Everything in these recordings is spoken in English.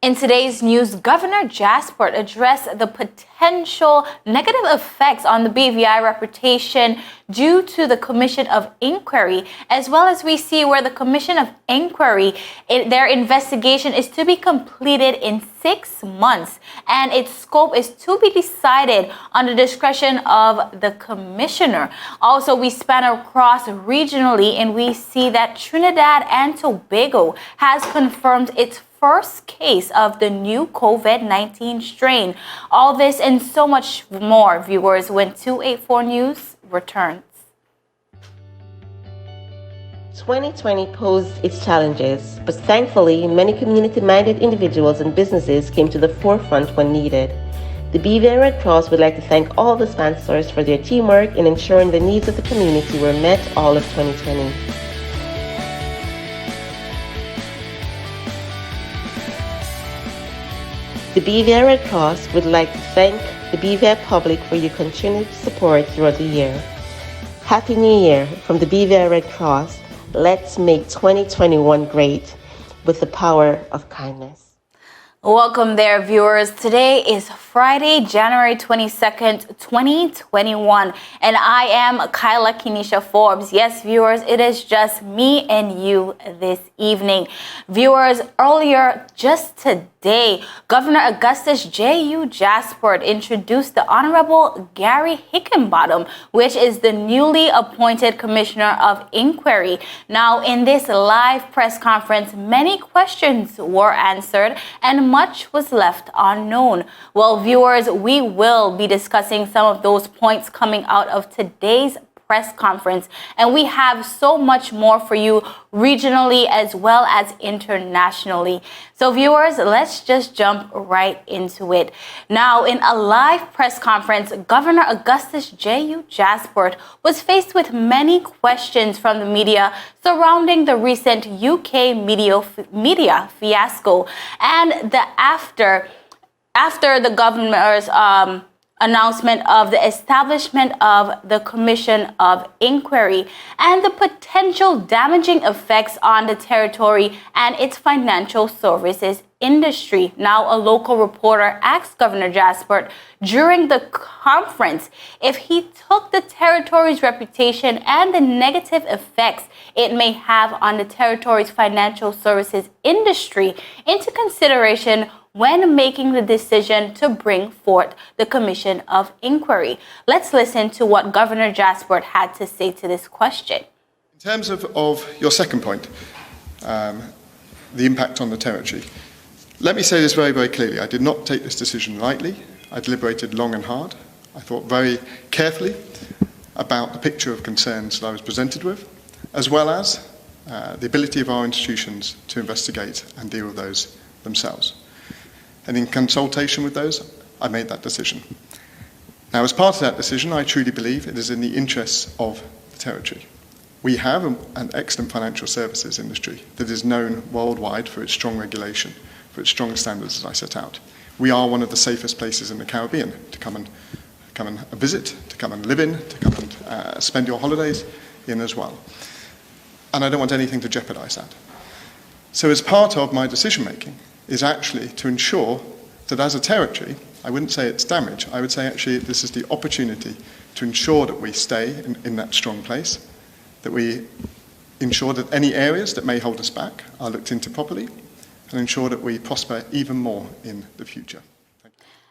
In today's news, Governor Jaspert addressed the potential negative effects on the BVI reputation due to the Commission of Inquiry, as well as we see where the Commission of Inquiry, their investigation is to be completed in 6 months, and its scope is to be decided on the discretion of the commissioner. Also, we span across regionally, and we see that Trinidad and Tobago has confirmed its first case of the new COVID-19 strain. All this and so much more, viewers, when 284 News returns. 2020 posed its challenges, but thankfully, many community-minded individuals and businesses came to the forefront when needed. The BVI Red Cross would like to thank all the sponsors for their teamwork in ensuring the needs of the community were met all of 2020. The BVI Red Cross would like to thank the BVI public for your continued support throughout the year. Happy New Year from the BVI Red Cross. Let's make 2021 great with the power of kindness. Welcome there, viewers. Today is Friday, January 22nd, 2021, and I am Kyla Kenesha Forbes. Yes, viewers, it is just me and you this evening. Viewers, earlier, just today, Governor Augustus J.U. Jaspert introduced the Honorable Gary Hickenbottom, which is the newly appointed Commissioner of Inquiry. Now, in this live press conference, many questions were answered and much was left unknown. Well, viewers, we will be discussing some of those points coming out of today's press conference, and we have so much more for you regionally as well as internationally. So viewers, let's just jump right into it. Now, in a live press conference, Governor Augustus J.U. Jaspert was faced with many questions from the media surrounding the recent UK media fiasco and the after the governor's announcement of the establishment of the Commission of Inquiry and the potential damaging effects on the territory and its financial services industry. Now, a local reporter asked Governor Jaspert during the conference if he took the territory's reputation and the negative effects it may have on the territory's financial services industry into consideration when making the decision to bring forth the Commission of Inquiry. Let's listen to what Governor Jaspert had to say to this question. In terms of your second point, the impact on the territory, let me say this very, very clearly. I did not take this decision lightly. I deliberated long and hard. I thought very carefully about the picture of concerns that I was presented with, as well as the ability of our institutions to investigate and deal with those themselves. And in consultation with those, I made that decision. Now, as part of that decision, I truly believe it is in the interests of the territory. We have an excellent financial services industry that is known worldwide for its strong regulation, for its strong standards, as I set out. We are one of the safest places in the Caribbean to come and visit, to come and live in, to come and spend your holidays in as well. And I don't want anything to jeopardize that. So as part of my decision-making is actually to ensure that as a territory, I wouldn't say it's damage, I would say actually this is the opportunity to ensure that we stay in that strong place, that we ensure that any areas that may hold us back are looked into properly, and ensure that we prosper even more in the future.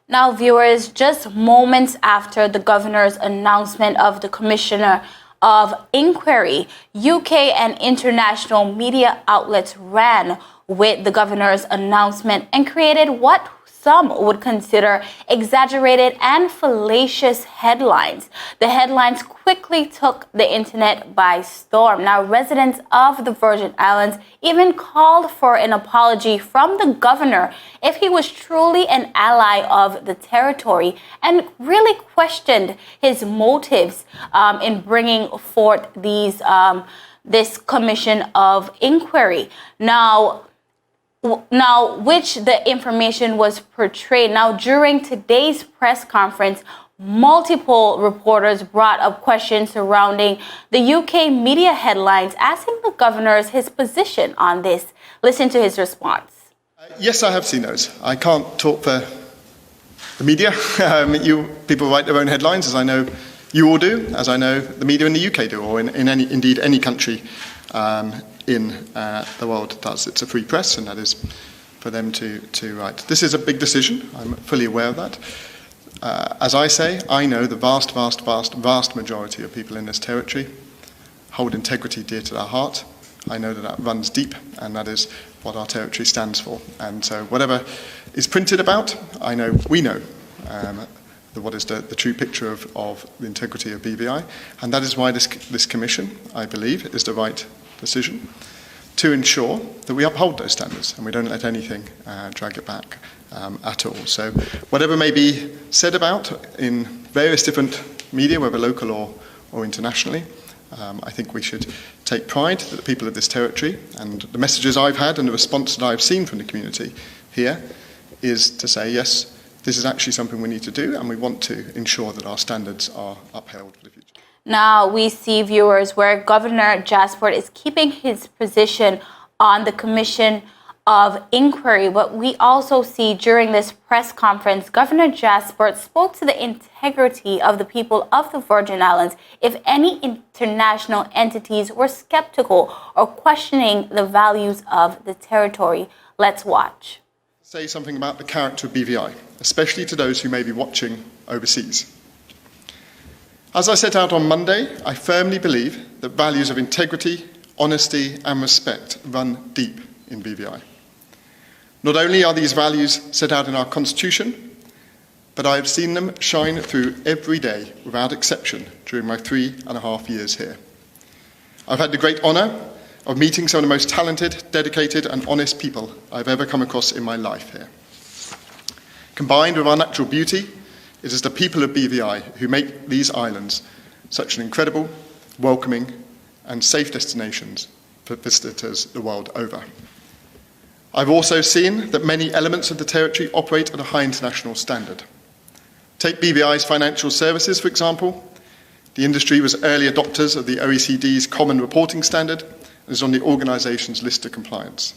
Now, viewers, just moments after the governor's announcement of the Commissioner of Inquiry, UK and international media outlets ran with the governor's announcement and created what some would consider exaggerated and fallacious headlines. The headlines quickly took the internet by storm. Now, residents of the Virgin Islands even called for an apology from the governor if he was truly an ally of the territory, and really questioned his motives in bringing forth this Commission of Inquiry. Now, which the information was portrayed. Now, during today's press conference, multiple reporters brought up questions surrounding the UK media headlines, asking the governor his position on this. Listen to his response. Yes, I have seen those. I can't talk for the media. You people write their own headlines, as I know you all do, as I know the media in the UK do, or indeed any country in the world does. It's a free press, and that is for them to write. This is a big decision. I'm fully aware of that. As I say, I know the vast majority of people in this territory hold integrity dear to their heart. I know that runs deep, and that is what our territory stands for. And so whatever is printed about, we know what is the true picture of the integrity of BVI. And that is why this commission, I believe, is the right decision to ensure that we uphold those standards and we don't let anything drag it back at all. So whatever may be said about in various different media, whether local or internationally, I think we should take pride that the people of this territory, and the messages I've had and the response that I've seen from the community here is to say, yes, this is actually something we need to do, and we want to ensure that our standards are upheld for the future. Now we see, viewers, where Governor Jaspert is keeping his position on the Commission of Inquiry. But we also see during this press conference, Governor Jaspert spoke to the integrity of the people of the Virgin Islands if any international entities were skeptical or questioning the values of the territory. Let's watch. Say something about the character of BVI, especially to those who may be watching overseas. As I set out on Monday, I firmly believe that values of integrity, honesty and respect run deep in BVI. Not only are these values set out in our Constitution, but I have seen them shine through every day without exception during my 3.5 years here. I've had the great honour of meeting some of the most talented, dedicated and honest people I've ever come across in my life here. Combined with our natural beauty, it is the people of BVI who make these islands such an incredible, welcoming and safe destinations for visitors the world over. I've also seen that many elements of the territory operate at a high international standard. Take BVI's financial services, for example. The industry was early adopters of the OECD's Common Reporting Standard and is on the organisation's list of compliance.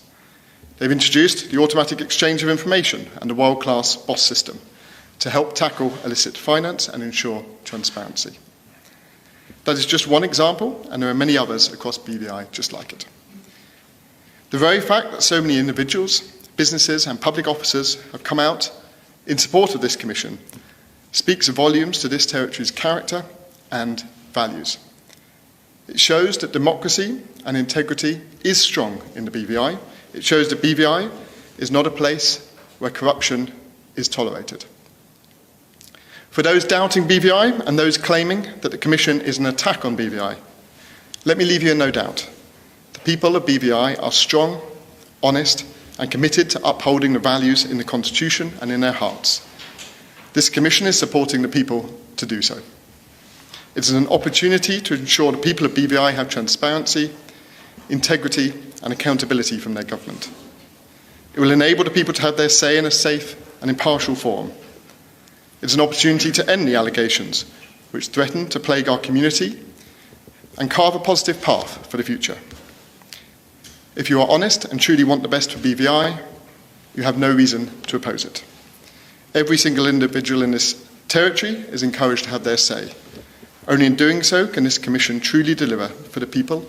They've introduced the automatic exchange of information and a world-class BOSS system to help tackle illicit finance and ensure transparency. That is just one example, and there are many others across BVI just like it. The very fact that so many individuals, businesses and public officers have come out in support of this commission speaks volumes to this territory's character and values. It shows that democracy and integrity is strong in the BVI. It shows that BVI is not a place where corruption is tolerated. For those doubting BVI and those claiming that the Commission is an attack on BVI, let me leave you in no doubt. The people of BVI are strong, honest and committed to upholding the values in the Constitution and in their hearts. This Commission is supporting the people to do so. It is an opportunity to ensure the people of BVI have transparency, integrity and accountability from their government. It will enable the people to have their say in a safe and impartial forum. It's an opportunity to end the allegations which threaten to plague our community and carve a positive path for the future. If you are honest and truly want the best for BVI, you have no reason to oppose it. Every single individual in this territory is encouraged to have their say. Only in doing so can this Commission truly deliver for the people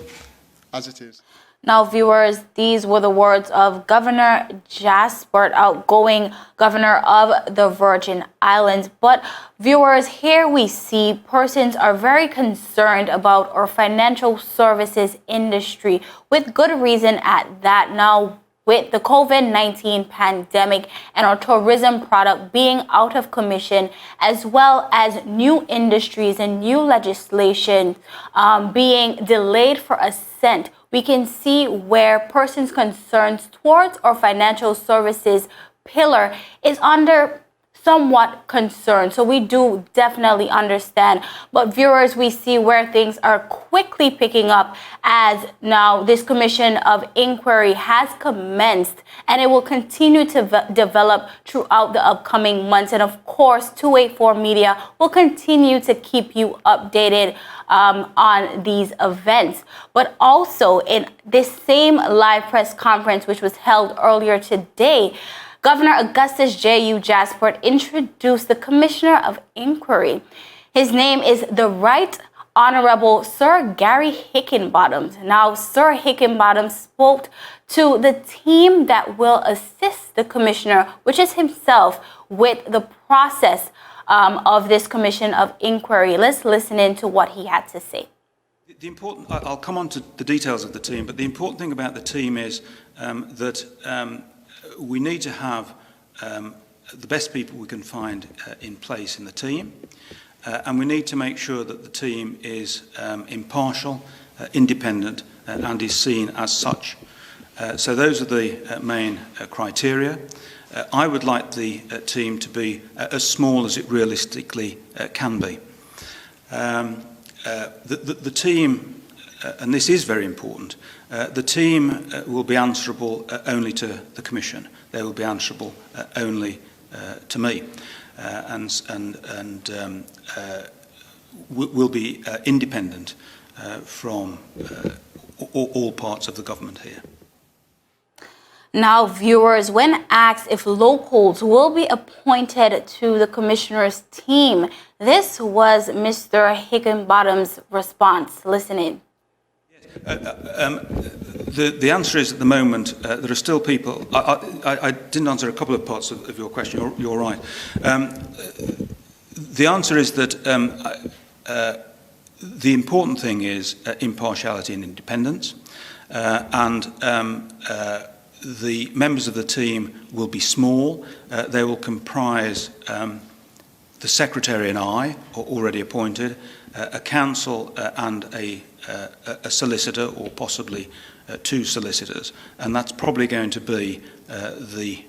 as it is. Now, viewers, these were the words of Governor Jaspert, outgoing governor of the Virgin Islands. But viewers, here we see persons are very concerned about our financial services industry, with good reason at that. Now, with the COVID-19 pandemic and our tourism product being out of commission, as well as new industries and new legislation being delayed for assent, we can see where persons' concerns towards our financial services pillar is under somewhat concerned. So we do definitely understand. But viewers, we see where things are quickly picking up as now this commission of inquiry has commenced, and it will continue to develop throughout the upcoming months. And of course, 284 Media will continue to keep you updated on these events. But also in this same live press conference, which was held earlier today, Governor Augustus J.U. Jaspert introduced the Commissioner of Inquiry. His name is the Right Honorable Sir Gary Hickenbottom. Now, Sir Hickenbottom spoke to the team that will assist the commissioner, which is himself, with the process of this Commission of Inquiry. Let's listen in to what he had to say. I'll come on to the details of the team, but the important thing about the team is that we need to have the best people we can find in place in the team, and we need to make sure that the team is impartial, independent, and is seen as such. So those are the main criteria. I would like the team to be as small as it realistically can be. The team, and this is very important, the team will be answerable only to the Commission. They will be answerable only to me, and will be independent from all parts of the government here. Now, viewers, when asked if locals will be appointed to the commissioner's team, this was Mr. Hickenbottom's response. Listen in. The answer is, at the moment, there are still people. I didn't answer a couple of parts of your question. You're right. The answer is that the important thing is impartiality and independence, and the members of the team will be small. They will comprise the secretary and I, already appointed, a counsel and a solicitor, or possibly two solicitors, and that's probably going to be the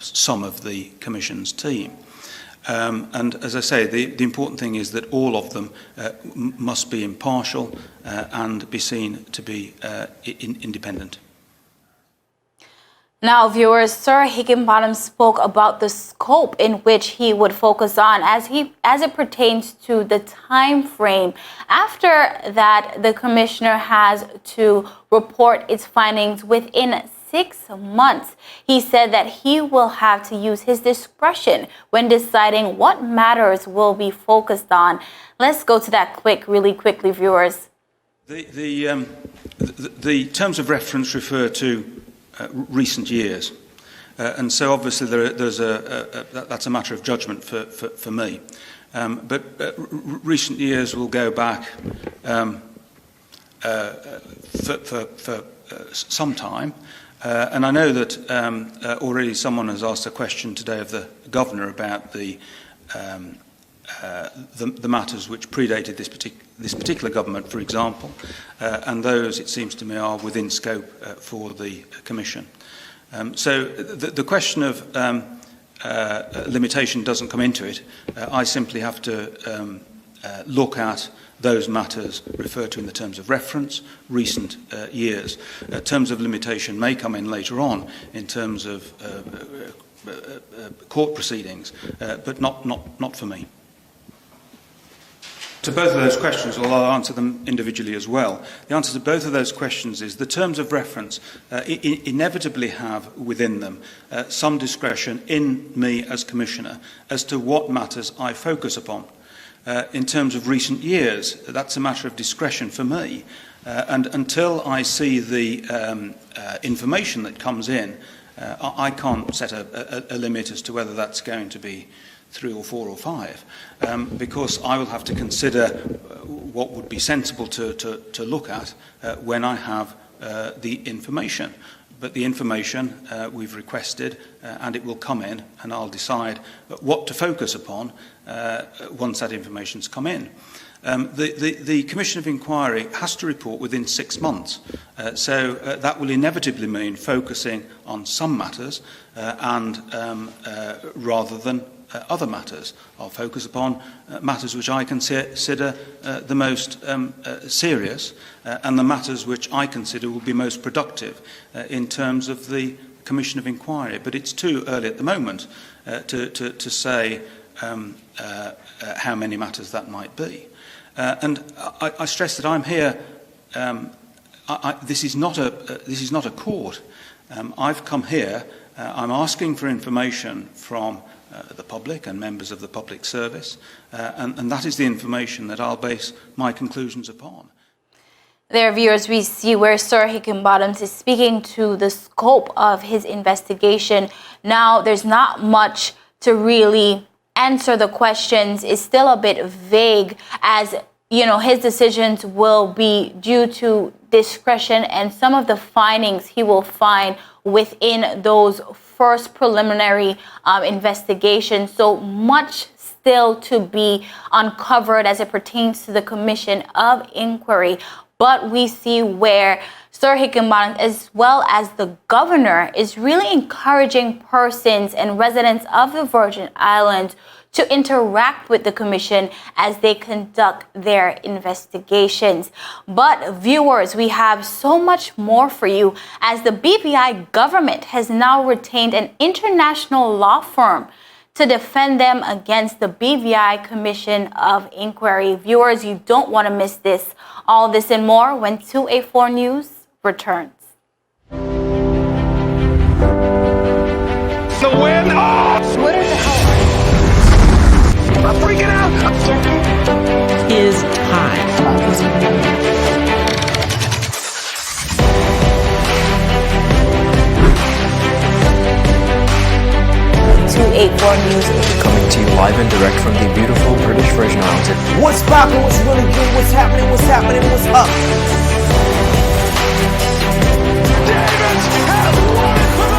sum of the Commission's team. And as I say, the important thing is that all of them must be impartial and be seen to be independent. Now, viewers, Sir Hickenbottom spoke about the scope in which he would focus on as it pertains to the time frame. After that, the commissioner has to report its findings within 6 months. He said that he will have to use his discretion when deciding what matters will be focused on. Let's go to that really quickly, viewers. The terms of reference refer to recent years, and so obviously that's a matter of judgment for me. But recent years will go back for some time, and I know that already someone has asked a question today of the Governor about the matters which predated this particular government, for example, and those, it seems to me, are within scope for the Commission. So the question of limitation doesn't come into it. I simply have to look at those matters referred to in the terms of reference, recent years. Terms of limitation may come in later on in terms of court proceedings, but not for me. To both of those questions, although I'll answer them individually as well, the answer to both of those questions is the terms of reference inevitably have within them some discretion in me as Commissioner as to what matters I focus upon. In terms of recent years, that's a matter of discretion for me, and until I see the information that comes in, I can't set a limit as to whether that's going to be 3 or 4 or 5, because I will have to consider what would be sensible to look at when I have the information. But the information we've requested, and it will come in, and I'll decide what to focus upon once that information's come in. The Commission of Inquiry has to report within 6 months, so that will inevitably mean focusing on some matters rather than other matters. I'll focus upon matters which I consider the most serious and the matters which I consider will be most productive in terms of the Commission of Inquiry. But it's too early at the moment to say how many matters that might be. And I stress that I'm here. This is not a court. I've come here. I'm asking for information from the public and members of the public service, and that is the information that I'll base my conclusions upon. There, viewers, we see where Sir Higginbottoms is speaking to the scope of his investigation. Now, there's not much to really answer the questions. It's still a bit vague, as you know, his decisions will be due to discretion, and some of the findings he will find within those first preliminary investigations. So much still to be uncovered as it pertains to the Commission of Inquiry. But we see where Sir Higginbottom, as well as the governor, is really encouraging persons and residents of the Virgin Islands to interact with the commission as they conduct their investigations. But viewers, we have so much more for you, as the BVI government has now retained an international law firm to defend them against the BVI Commission of Inquiry. Viewers, you don't want to miss this. All this and more when 284 News returns. The win! Oh! What the hell I'm freaking out! is time? 284 News. Coming to you live and direct from the beautiful British Virgin Islands. What's poppin'? What's really good? What's happening? What's happening? What's up? Davis has won it for the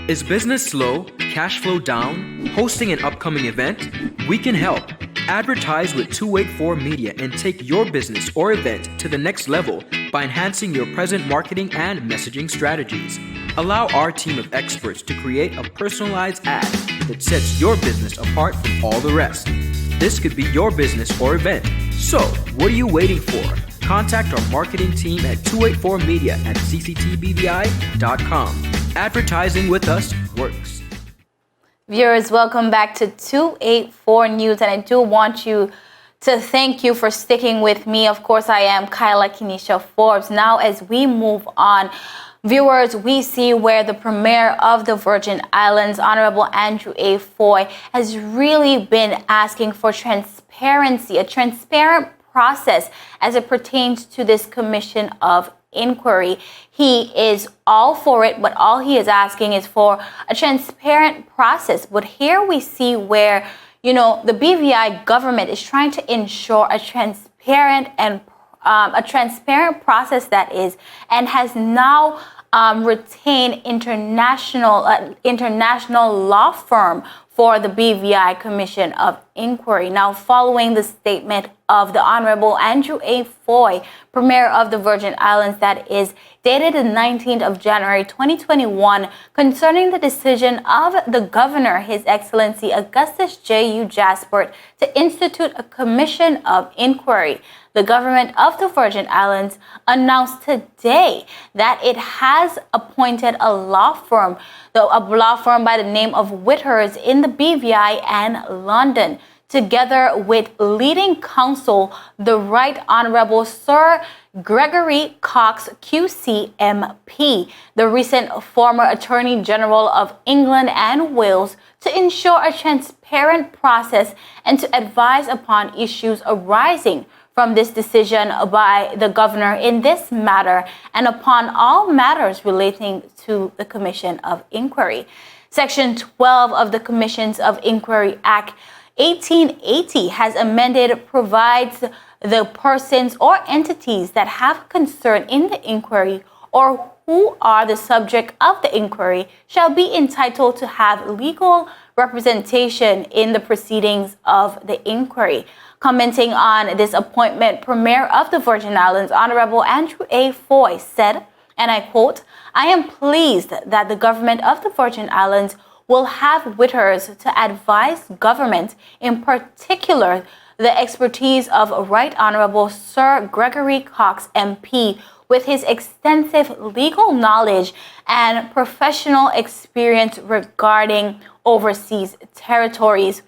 Is business slow? Cash flow down? Hosting an upcoming event? We can help. Advertise with 284 Media and take your business or event to the next level by enhancing your present marketing and messaging strategies. Allow our team of experts to create a personalized ad that sets your business apart from all the rest. This could be your business or event. So, what are you waiting for? Contact our marketing team at 284media at cctbvi.com. Advertising with us works. Viewers, welcome back to 284 News, and I do want you to thank you for sticking with me. Of course, I am Kyla Kenesha Forbes. Now, as we move on, viewers, we see where the Premier of the Virgin Islands, Honorable Andrew A. Foy, has really been asking for transparency, a transparent process as it pertains to this Commission of Inquiry. He is all for it, but all he is asking is for a transparent process. But here we see where, you know, the BVI government is trying to ensure a transparent process that is, and has now retained international law firm for the BVI Commission of Inquiry. Now, following the statement of the Honorable Andrew A. Foy, Premier of the Virgin Islands, that is dated the 19th of January 2021, concerning the decision of the Governor, His Excellency Augustus J.U. Jaspert, to institute a Commission of Inquiry. The government of the Virgin Islands announced today that it has appointed a law firm by the name of Whitters in the BVI and London, together with leading counsel, the Right Honorable Sir Gregory Cox QC MP, the recent former Attorney General of England and Wales, to ensure a transparent process and to advise upon issues arising from this decision by the Governor in this matter and upon all matters relating to the Commission of Inquiry. Section 12 of the Commissions of Inquiry Act 1880 has amended provides the persons or entities that have concern in the inquiry or who are the subject of the inquiry shall be entitled to have legal representation in the proceedings of the inquiry. Commenting on this appointment, Premier of the Virgin Islands, Honorable Andrew A. Foy, said, and I quote, "I am pleased that the government of the Virgin Islands will have witness to advise government, in particular the expertise of Right Honorable Sir Gregory Cox, MP, with his extensive legal knowledge and professional experience regarding overseas territories."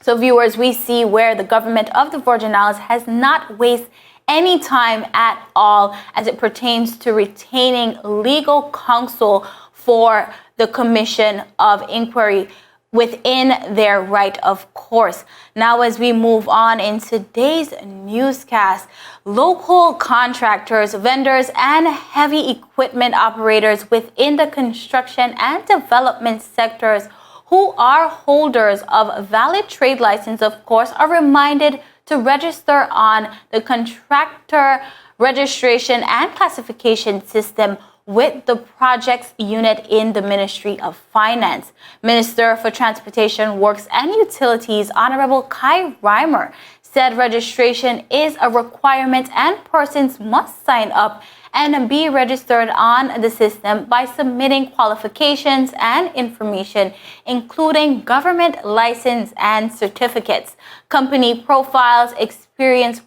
So viewers, we see where the government of the Virgin Islands has not wasted any time at all as it pertains to retaining legal counsel for the Commission of Inquiry within their right, of course. Now, as we move on in today's newscast, local contractors, vendors, and heavy equipment operators within the construction and development sectors who are holders of valid trade license, of course, are reminded to register on the contractor registration and classification system with the projects unit in the Ministry of Finance. Minister for Transportation, Works and Utilities, Honorable Kai Reimer, said registration is a requirement and persons must sign up and be registered on the system by submitting qualifications and information, including government license and certificates, company profiles, experience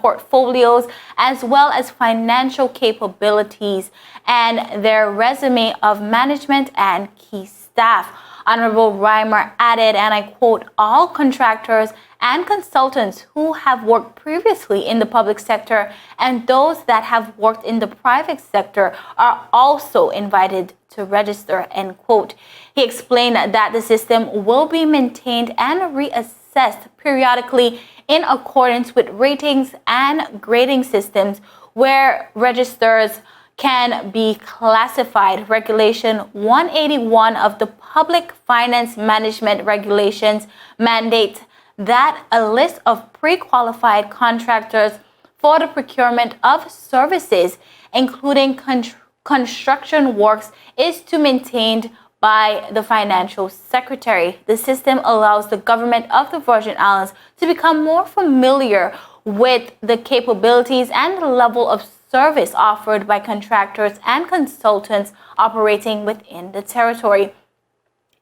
portfolios, as well as financial capabilities, and their resume of management and key staff. Honorable Reimer added, and I quote, "All contractors and consultants who have worked previously in the public sector and those that have worked in the private sector are also invited to register," end quote. He explained that the system will be maintained and reassessed periodically in accordance with ratings and grading systems where registers can be classified. Regulation 181 of the Public Finance Management Regulations mandates that a list of pre-qualified contractors for the procurement of services, including construction works, is to be maintained by the Financial Secretary. The system allows the government of the Virgin Islands to become more familiar with the capabilities and the level of service offered by contractors and consultants operating within the territory.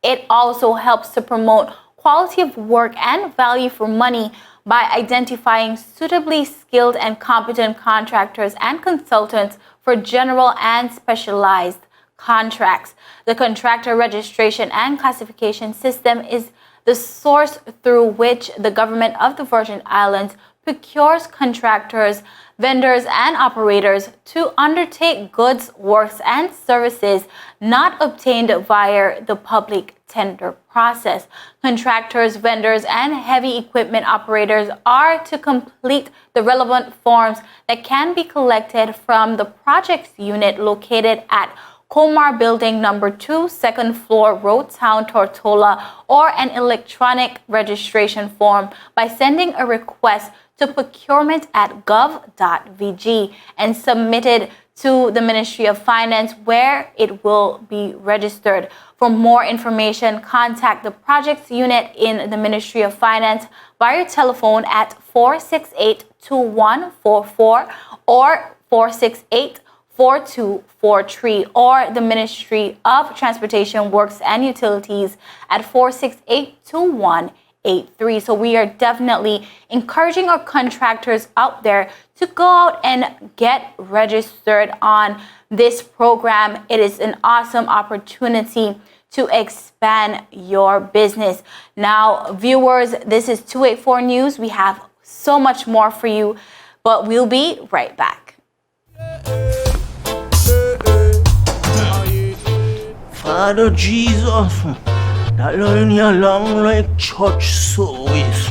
It also helps to promote quality of work and value for money by identifying suitably skilled and competent contractors and consultants for general and specialized contracts. The contractor registration and classification system is the source through which the government of the Virgin Islands procures contractors, vendors, and operators to undertake goods, works, and services not obtained via the public tender process. Contractors, vendors, and heavy equipment operators are to complete the relevant forms that can be collected from the projects unit located at Comar Building Number 2, second floor, Road Town, Tortola, or an electronic registration form by sending a request to procurement@gov.vg and submitted to the Ministry of Finance, where it will be registered. For more information, contact the projects unit in the Ministry of Finance via telephone at 468-2144 or 468-4243, or the Ministry of Transportation, Works and Utilities at 468-2183. So we are definitely encouraging our contractors out there to go out and get registered on this program. It is an awesome opportunity to expand your business. Now, viewers, this is 284 News. We have so much more for you, but we'll be right back. Father Jesus, that line you long like church service.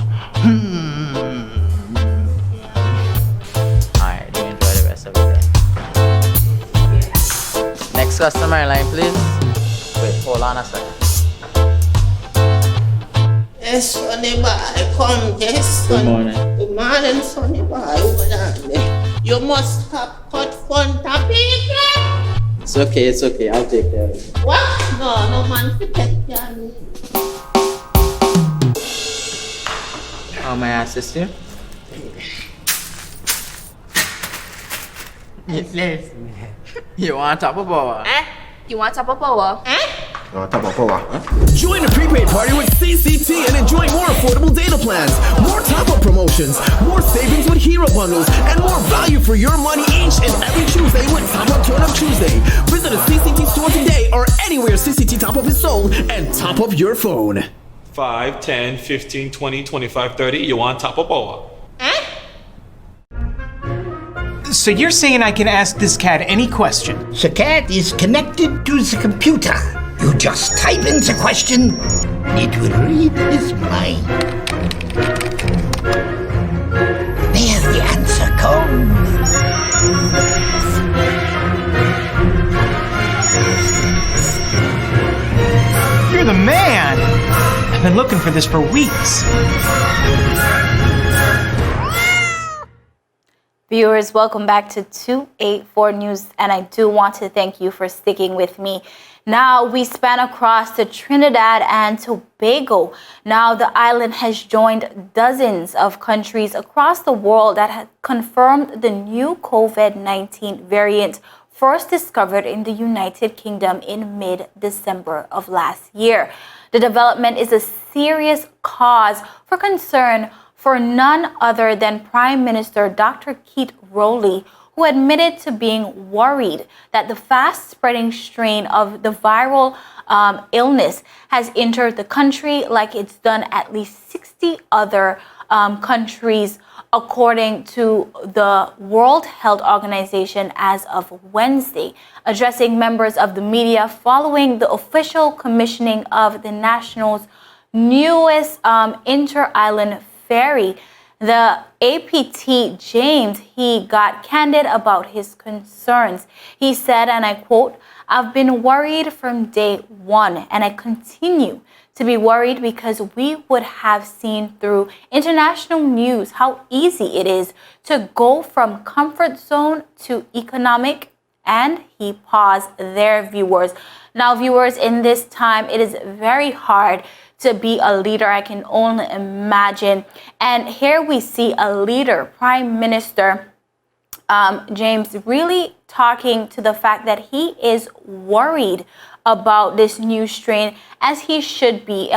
Alright, do enjoy the rest of the day. Next customer line, please. Wait, hold on a second. Yes, Sonny boy, come, yes, son. Good morning. Good morning, Sonny boy. Hold on there. You must have cut front of people. It's okay. I'll take care of it. What? No man to take care of me. How may I assist you? Yes. You want top of power? You want top of power? Join the prepaid party with CCT and enjoy more affordable data plans, more top-up promotions, more savings with hero bundles, and more value for your money each and every Tuesday with Top Up Turn Up Tuesday. Visit a CCT store today or anywhere CCT Top Up is sold and top up your phone. 5, 10, 15, 20, 25, 30. You want top of power? So you're saying I can ask this cat any question? The cat is connected to the computer. You just type in the question, it will read his mind. There the answer comes. You're the man! I've been looking for this for weeks. Viewers, welcome back to 284 News, and I do want to thank you for sticking with me. Now, we span across to Trinidad and Tobago. Now, the island has joined dozens of countries across the world that have confirmed the new COVID-19 variant first discovered in the United Kingdom in mid-December of last year. The development is a serious cause for concern for none other than Prime Minister Dr. Keith Rowley, who admitted to being worried that the fast-spreading strain of the viral illness has entered the country like it's done at least 60 other countries, according to the World Health Organization as of Wednesday, addressing members of the media following the official commissioning of the national's newest inter-island ferry. The APT James, he got candid about his concerns. He said, and I quote, "I've been worried from day one, and I continue to be worried because we would have seen through international news how easy it is to go from comfort zone to economic." And he paused there, viewers. Now, viewers, in this time, it is very hard to be a leader. I can only imagine. And here we see a leader, Prime Minister James, really talking to the fact that he is worried about this new strain, as he should be.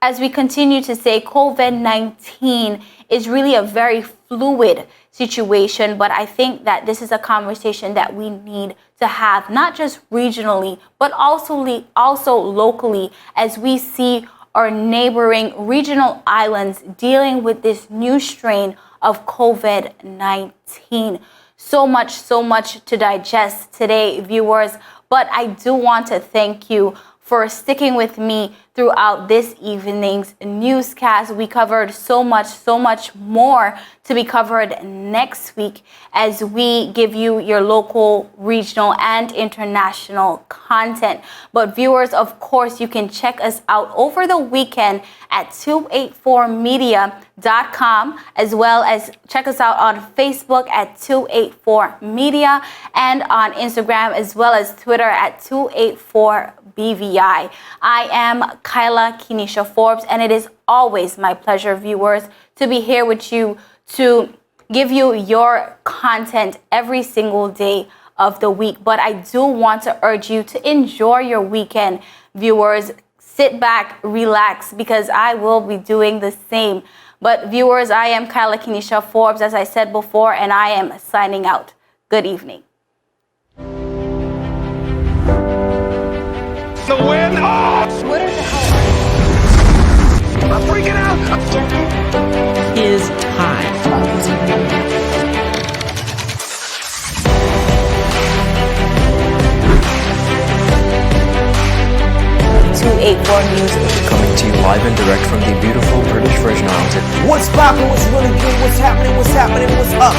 As we continue to say, COVID-19 is really a very fluid situation, but I think that this is a conversation that we need to have, not just regionally, but also locally, as we see our neighboring regional islands dealing with this new strain of COVID-19. So much to digest today, viewers, but I do want to thank you for sticking with me throughout this evening's newscast. We covered so much more to be covered next week as we give you your local, regional, and international content. But viewers, of course, you can check us out over the weekend at 284media.com, as well as check us out on Facebook at 284media and on Instagram as well as Twitter at 284BVI. I am Kyla Kenesha Forbes, and it is always my pleasure, viewers, to be here with you to give you your content every single day of the week. But I do want to urge you to enjoy your weekend, viewers. Sit back, relax, because I will be doing the same. But viewers, I am Kyla Kenesha Forbes, as I said before, and I am signing out. Good evening. The win! Oh! What the hell? I'm freaking out! Is time. 284 News. Coming to you live and direct from the beautiful British Virgin Islands. What's poppin', what's really good, what's happening, what's up?